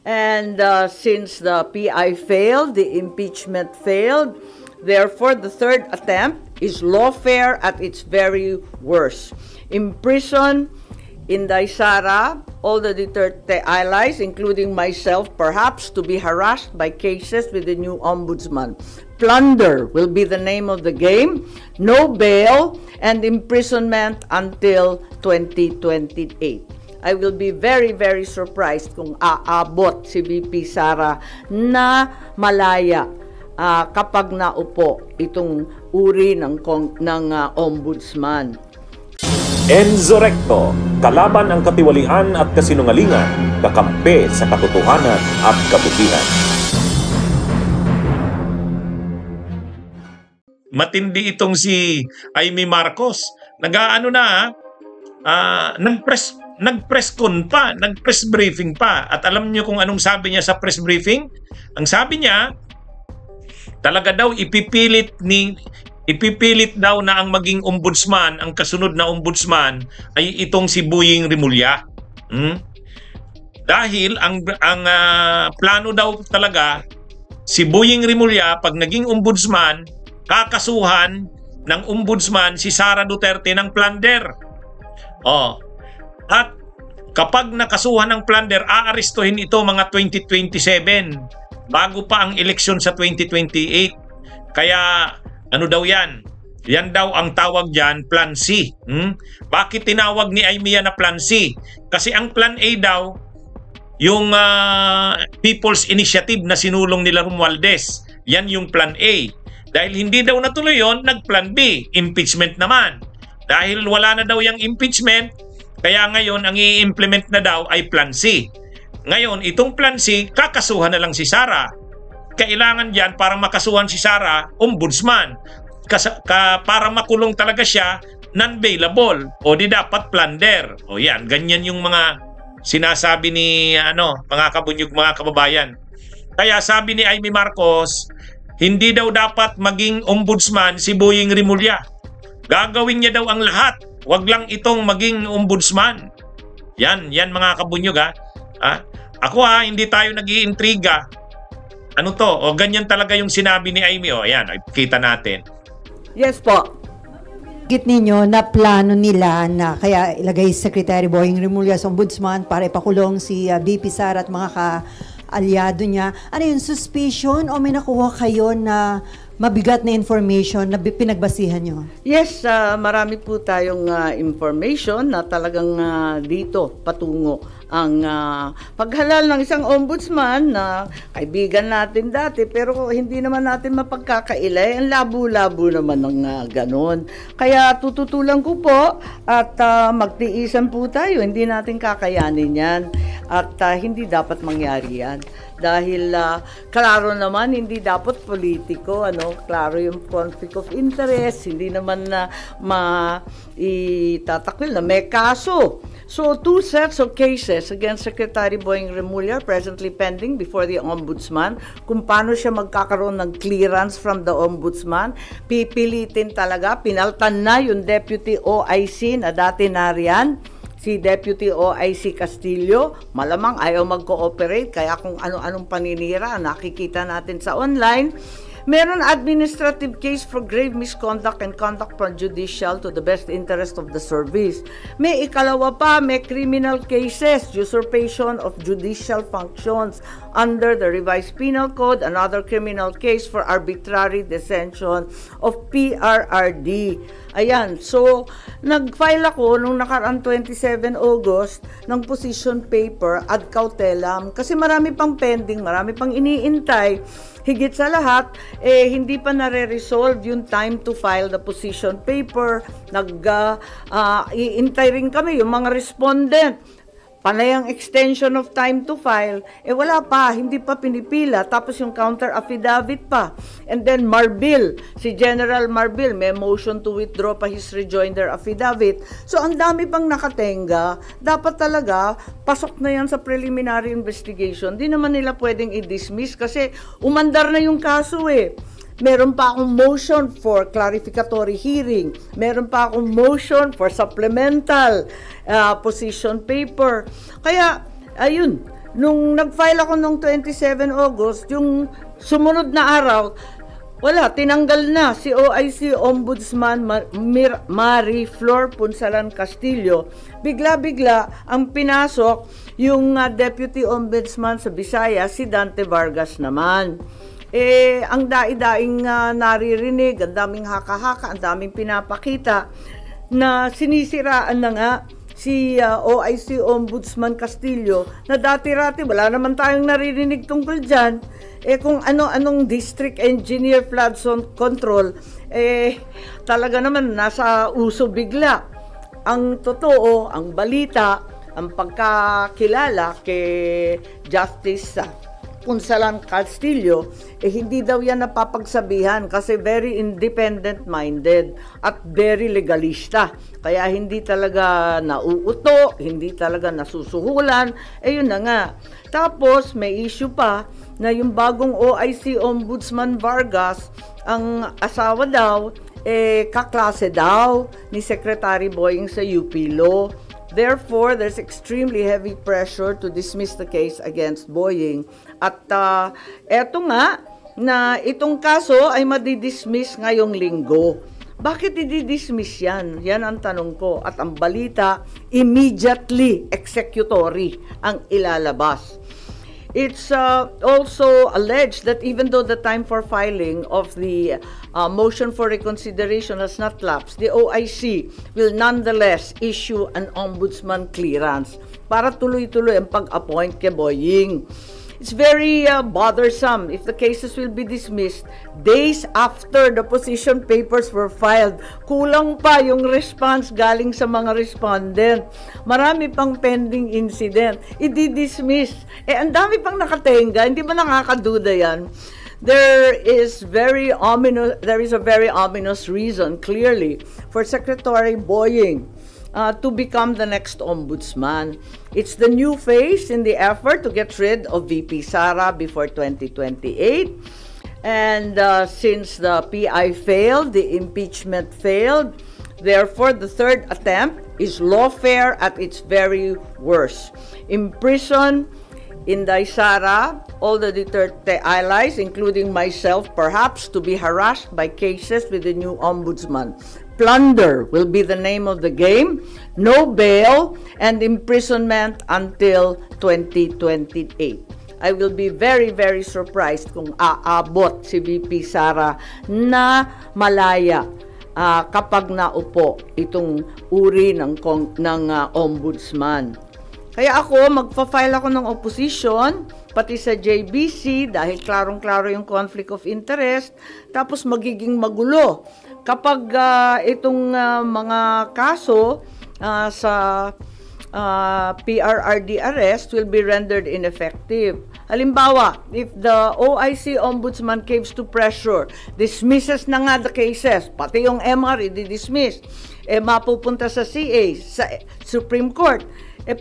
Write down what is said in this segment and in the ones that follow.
And since the PI failed, the impeachment failed, therefore the third attempt is lawfare at its very worst. Imprison Inday Sara, all the Duterte allies, including myself, perhaps to be harassed by cases with the new ombudsman. Plunder will be the name of the game, no bail, and imprisonment until 2028. I will be very, very surprised kung aabot si VP Sara na malaya kapag naupo itong uri ng ombudsman. Enzo Recto, kalaban ang katiwalian at kasinungalingan, kakampi sa katotohanan at kabutihan. Matindi itong si Amy Marcos. Nag-press briefing pa. At alam niyo kung anong sabi niya sa press briefing? Ang sabi niya, talaga daw ipipilit daw na ang maging ombudsman, ang kasunod na ombudsman ay itong si Boying Rimulya. Dahil ang plano daw talaga si Boying Rimulya pag naging ombudsman, kakasuhan ng ombudsman si Sara Duterte ng plunder. At kapag nakasuhan ng plunder, aarestuhin ito mga 2027 bago pa ang eleksyon sa 2028. Kaya ano daw yan? Yan daw ang tawag dyan, Plan C. Bakit tinawag ni Amy na Plan C? Kasi ang Plan A daw, yung People's Initiative na sinulong nila Romualdez. Yan yung Plan A. Dahil hindi daw natuloy yon, nag-Plan B. Impeachment naman. Dahil wala na daw yung impeachment, kaya ngayon ang i-implement na daw ay Plan C. Ngayon, itong Plan C, kakasuhan na lang si Sara. Kailangan dyan para makasuhan si Sara, ombudsman. Para makulong talaga siya, non-bailable. O di dapat plunder. O yan, ganyan yung mga sinasabi ni mga kabunyog, mga kababayan. Kaya sabi ni Amy Marcos, hindi daw dapat maging ombudsman si Boying Rimulya. Gagawin niya daw ang lahat. Wag lang itong maging ombudsman. Yan mga kabunyog Ako hindi tayo nag-iintriga. Ano to? O ganyan talaga yung sinabi ni Amy. O ayan, kita natin. Yes po. Git ninyo na plano nila na kaya ilagay Secretary Boying Rimulya sa ombudsman para ipakulong si VP Sara at mga ka-alyado niya. Ano yung suspicion o may nakuha kayo na mabigat na information na pinagbasihan nyo? Yes, marami po tayong information na talagang dito patungo ang paghalal ng isang ombudsman na kaibigan natin dati pero hindi naman natin mapagkakailay. Ang labo-labo naman ng ganon. Kaya tututulan ko po at magtiisan po tayo. Hindi natin kakayanin yan at hindi dapat mangyari yan. Dahil klaro naman hindi dapat politiko, klaro yung conflict of interest, hindi naman na maitatakwil na may kaso. So, 2 sets of cases against Secretary Boying Rimulya presently pending before the Ombudsman. Kung paano siya magkakaroon ng clearance from the Ombudsman, pipilitin talaga, pinaltan na yung Deputy OIC na dati nariyan, si Deputy OIC Castillo, malamang ayaw mag-cooperate, kaya kung ano-anong paninira nakikita natin sa online. Meron administrative case for grave misconduct and conduct prejudicial to the best interest of the service. May ikalawa pa, may criminal cases, usurpation of judicial functions under the revised penal code, another criminal case for arbitrary detention of PRRD. Ayan, so nag-file ako nung nakaraan 27 August ng position paper ad cautelam kasi marami pang pending, marami pang iniintay. Higit sa lahat, hindi pa nare-resolve yung time to file the position paper. Iintay rin kami yung mga respondent. Panay ang extension of time to file, wala pa, hindi pa pinipila, tapos yung counter affidavit pa. And then Marbil, si General Marbil, may motion to withdraw pa his rejoinder affidavit. So ang dami pang nakatenga, dapat talaga pasok na yan sa preliminary investigation. Di naman nila pwedeng i-dismiss kasi umandar na yung kaso Meron pa akong motion for clarificatory hearing. Meron pa akong motion for supplemental position paper. Kaya, ayun, nung nag-file ako nung 27 August, yung sumunod na araw, wala, tinanggal na si OIC Ombudsman Marie Flor Punsalan Castillo. Bigla-bigla ang pinasok yung Deputy Ombudsman sa Visayas, si Dante Vargas naman. Ang daing-daing naririnig, ang daming haka-haka, ang daming pinapakita na sinisiraan na nga si OIC Ombudsman Castillo na dati-rati wala naman tayong naririnig tungkol dyan. Kung ano-anong district engineer flood zone control, talaga naman nasa uso bigla. Ang totoo, ang balita, ang pagkakilala kay Justice Punsalan Castillo, hindi daw yan napapagsabihan kasi very independent-minded at very legalista. Kaya hindi talaga nauuto, hindi talaga nasusuhulan, yun na nga. Tapos may issue pa na yung bagong OIC Ombudsman Vargas, ang asawa daw, kaklase daw ni Secretary Boying sa UP Law. Therefore, there's extremely heavy pressure to dismiss the case against Boying. At eto nga, na itong kaso ay madidismiss ngayong linggo. Bakit i-dismiss yan? Yan ang tanong ko. At ang balita, immediately executory ang ilalabas. It's also alleged that even though the time for filing of the motion for reconsideration has not lapsed, the OIC will nonetheless issue an ombudsman clearance para tuloy-tuloy ang pag-appoint kay Boying. It's very bothersome if the cases will be dismissed days after the position papers were filed. Kulang pa yung response galing sa mga respondent. Marami pang pending incident. I-dismiss. Ang dami pang nakatenga. Hindi ba nakakaduda yan? There is a very ominous reason, clearly, for Secretary Boying to become the next ombudsman. It's the new phase in the effort to get rid of VP Sara before 2028. And since the PI failed, the impeachment failed, therefore the third attempt is lawfare at its very worst. Imprison Inday Sara, all the Duterte allies, including myself, perhaps to be harassed by cases with the new ombudsman. Plunder will be the name of the game, no bail, and imprisonment until 2028. I will be very, very surprised kung aabot si VP Sara na malaya kapag naupo itong uri ng ombudsman. Kaya ako, magpa-file ako ng opposition, pati sa JBC, dahil klarong-klaro yung conflict of interest, tapos magiging magulo. Kapag itong mga kaso sa PRRD arrest will be rendered ineffective. Halimbawa, if the OIC Ombudsman caves to pressure, dismisses na nga the cases, pati yung MR i-dismiss, mapupunta sa CA, sa Supreme Court,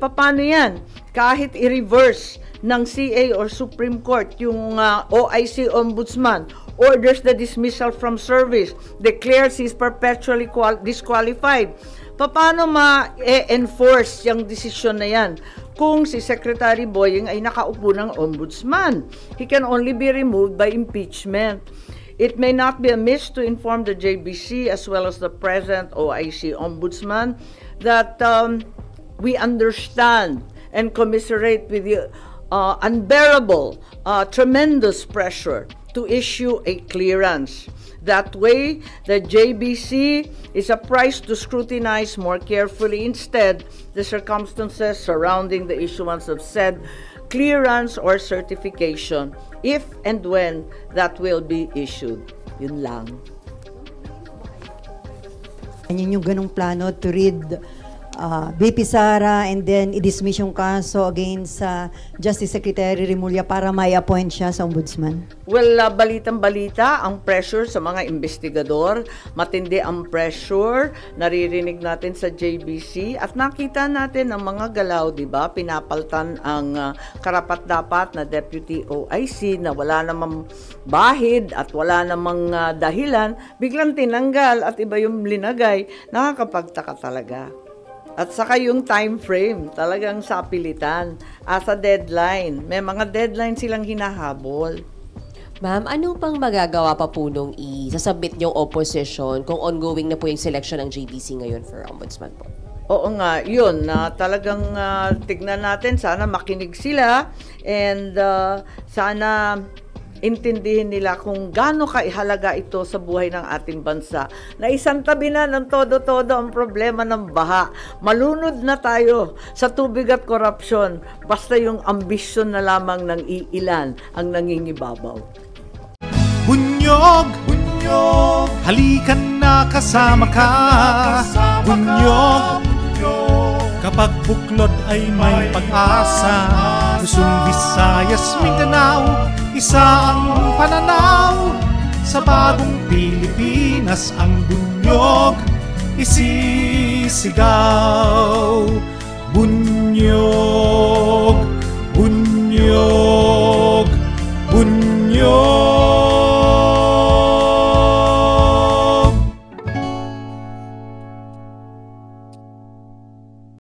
paano yan? Kahit i-reverse ng CA or Supreme Court yung OIC Ombudsman, orders the dismissal from service, declares he's perpetually disqualified. Paano ma-enforce yung desisyon na yan kung si Secretary Boying ay nakaupo ng ombudsman? He can only be removed by impeachment. It may not be amiss to inform the JBC as well as the present OIC Ombudsman that we understand and commiserate with the unbearable, tremendous pressure to issue a clearance. That way, the JBC is apprised to scrutinize more carefully instead the circumstances surrounding the issuance of said clearance or certification, if and when that will be issued. Yun lang. Yan yung ganong plano to rid VP Sara and then i-dismiss yung kaso against Justice Secretary Remulla para may appoint siya sa ombudsman? Well, balitang-balita ang pressure sa mga investigador. Matindi ang pressure. Naririnig natin sa JBC at nakita natin ang mga galaw, di ba? Pinapaltan ang karapat-dapat na Deputy OIC na wala namang bahid at wala namang dahilan. Biglang tinanggal at iba yung linagay. Nakakapagtaka talaga. At saka yung time frame, talagang sapilitan. As a deadline, may mga deadline silang hinahabol. Ma'am, ano pang magagawa pa po nung isasubmit yung opposition kung ongoing na po yung selection ng JBC ngayon for Ombudsman po? Oo nga, yun, na talagang tignan natin, sana makinig sila and sana intindihin nila kung gaano kaihalaga ito sa buhay ng ating bansa. Na isang tabi na ng todo-todo ang problema ng baha. Malunod na tayo sa tubig at korupsyon, basta yung ambisyon na lamang ng iilan ang nangingibabaw. Bunyog, bunyog, halikan na kasama ka. Bunyog, kapag buklod ay may pag-asa. Luzon, Visayas, Mindanao, isa ang pananaw. Sa bagong Pilipinas ang bunyog isisigaw.